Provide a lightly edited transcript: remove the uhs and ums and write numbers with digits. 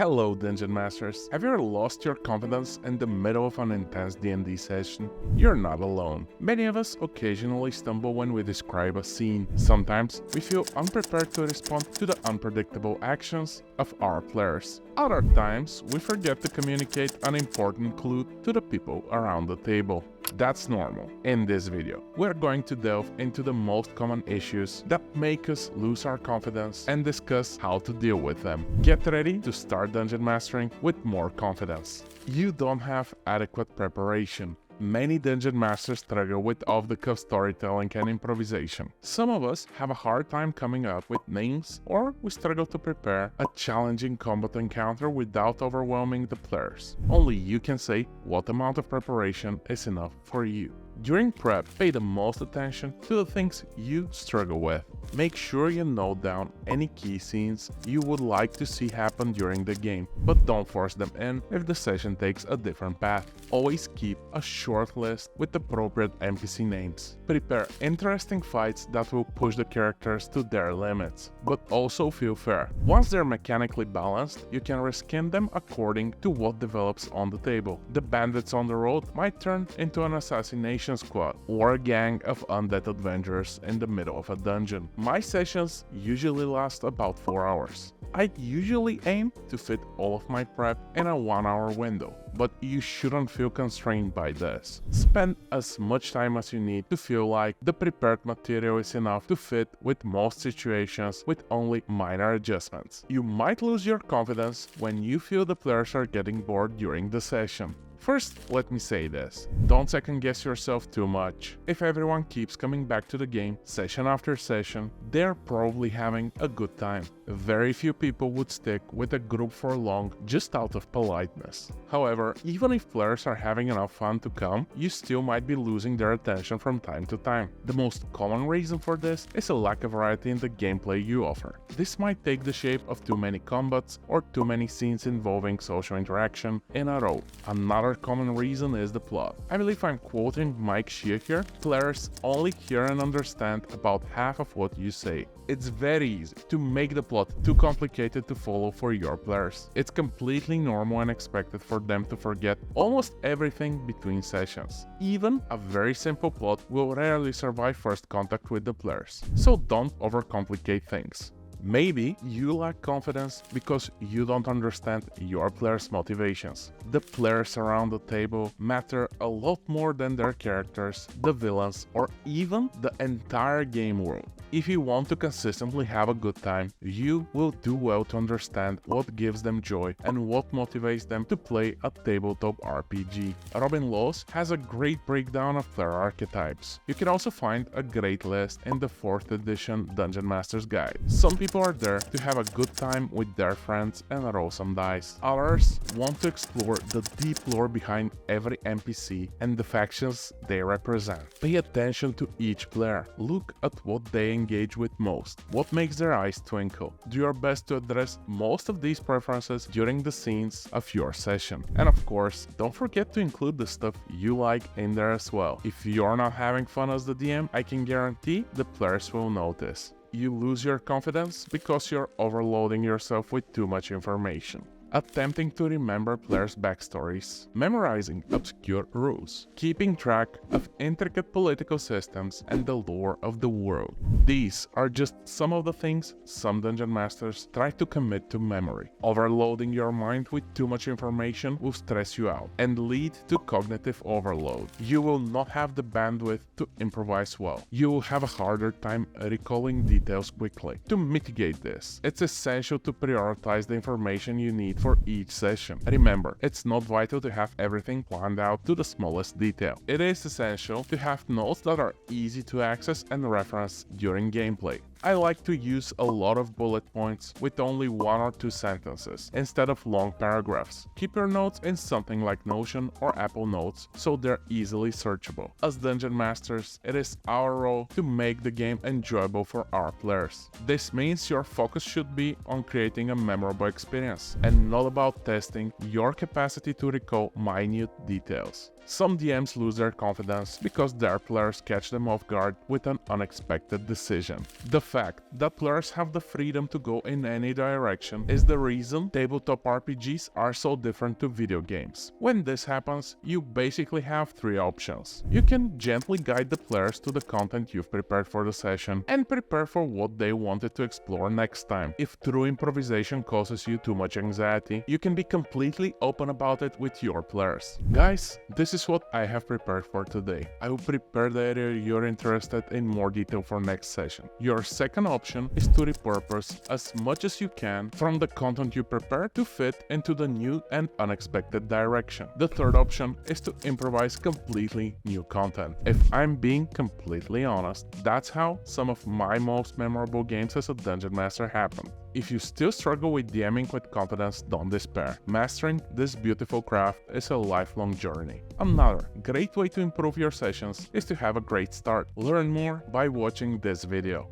Hello Dungeon Masters! Have you ever lost your confidence in the middle of an intense D&D session? You're not alone. Many of us occasionally stumble when we describe a scene. Sometimes we feel unprepared to respond to the unpredictable actions of our players. Other times we forget to communicate an important clue to the people around the table. That's normal. In this video, we're going to delve into the most common issues that make us lose our confidence and discuss how to deal with them. Get ready to start dungeon mastering with more confidence. You don't have adequate preparation. Many dungeon masters struggle with off-the-cuff storytelling and improvisation. Some of us have a hard time coming up with names, or we struggle to prepare a challenging combat encounter without overwhelming the players. Only you can say what amount of preparation is enough for you. During prep, pay the most attention to the things you struggle with. Make sure you note down any key scenes you would like to see happen during the game, but don't force them in if the session takes a different path. Always keep a short list with appropriate NPC names. Prepare interesting fights that will push the characters to their limits, but also feel fair. Once they're mechanically balanced, you can reskin them according to what develops on the table. The bandits on the road might turn into an assassination squad or a gang of undead adventurers in the middle of a dungeon. My sessions usually last about 4 hours. I usually aim to fit all of my prep in a 1-hour window, but you shouldn't feel constrained by this. Spend as much time as you need to feel like the prepared material is enough to fit with most situations with only minor adjustments. You might lose your confidence when you feel the players are getting bored during the session. First, let me say this. Don't second guess yourself too much. If everyone keeps coming back to the game session after session, they're probably having a good time. Very few people would stick with a group for long just out of politeness. However, even if players are having enough fun to come, you still might be losing their attention from time to time. The most common reason for this is a lack of variety in the gameplay you offer. This might take the shape of too many combats or too many scenes involving social interaction in a row. Another common reason is the plot. I believe I'm quoting Mike Shea here. Players only hear and understand about half of what you say. It's very easy to make the plot too complicated to follow for your players. It's completely normal and expected for them to forget almost everything between sessions. Even a very simple plot will rarely survive first contact with the players. So don't overcomplicate things. Maybe you lack confidence because you don't understand your players' motivations. The players around the table matter a lot more than their characters, the villains, or even the entire game world. If you want to consistently have a good time, you will do well to understand what gives them joy and what motivates them to play a tabletop RPG. Robin Laws has a great breakdown of player archetypes. You can also find a great list in the 4th edition Dungeon Master's Guide. Some people are there to have a good time with their friends and roll some dice. Others want to explore the deep lore behind every NPC and the factions they represent. Pay attention to each player. Look at what they engage with most, what makes their eyes twinkle. Do your best to address most of these preferences during the scenes of your session. And of course, don't forget to include the stuff you like in there as well. If you're not having fun as the DM, I can guarantee the players will notice. You lose your confidence because you're overloading yourself with too much information. Attempting to remember players' backstories, memorizing obscure rules, keeping track of intricate political systems and the lore of the world. These are just some of the things some dungeon masters try to commit to memory. Overloading your mind with too much information will stress you out and lead to cognitive overload. You will not have the bandwidth to improvise well. You will have a harder time recalling details quickly. To mitigate this, it's essential to prioritize the information you need for each session. Remember, it's not vital to have everything planned out to the smallest detail. It is essential to have notes that are easy to access and reference during gameplay. I like to use a lot of bullet points with only 1 or 2 sentences instead of long paragraphs. Keep your notes in something like Notion or Apple Notes so they're easily searchable. As Dungeon Masters, it is our role to make the game enjoyable for our players. This means your focus should be on creating a memorable experience and not about testing your capacity to recall minute details. Some DMs lose their confidence because their players catch them off guard with an unexpected decision. The fact that players have the freedom to go in any direction is the reason tabletop RPGs are so different to video games. When this happens, you basically have three options. You can gently guide the players to the content you've prepared for the session and prepare for what they wanted to explore next time. If true improvisation causes you too much anxiety, you can be completely open about it with your players. Guys, this is what I have prepared for today. I will prepare the area you're interested in more detail for next session. Your second option is to repurpose as much as you can from the content you prepare to fit into the new and unexpected direction. The third option is to improvise completely new content. If I'm being completely honest, that's how some of my most memorable games as a Dungeon Master happened. If you still struggle with DMing with confidence, don't despair. Mastering this beautiful craft is a lifelong journey. Another great way to improve your sessions is to have a great start. Learn more by watching this video.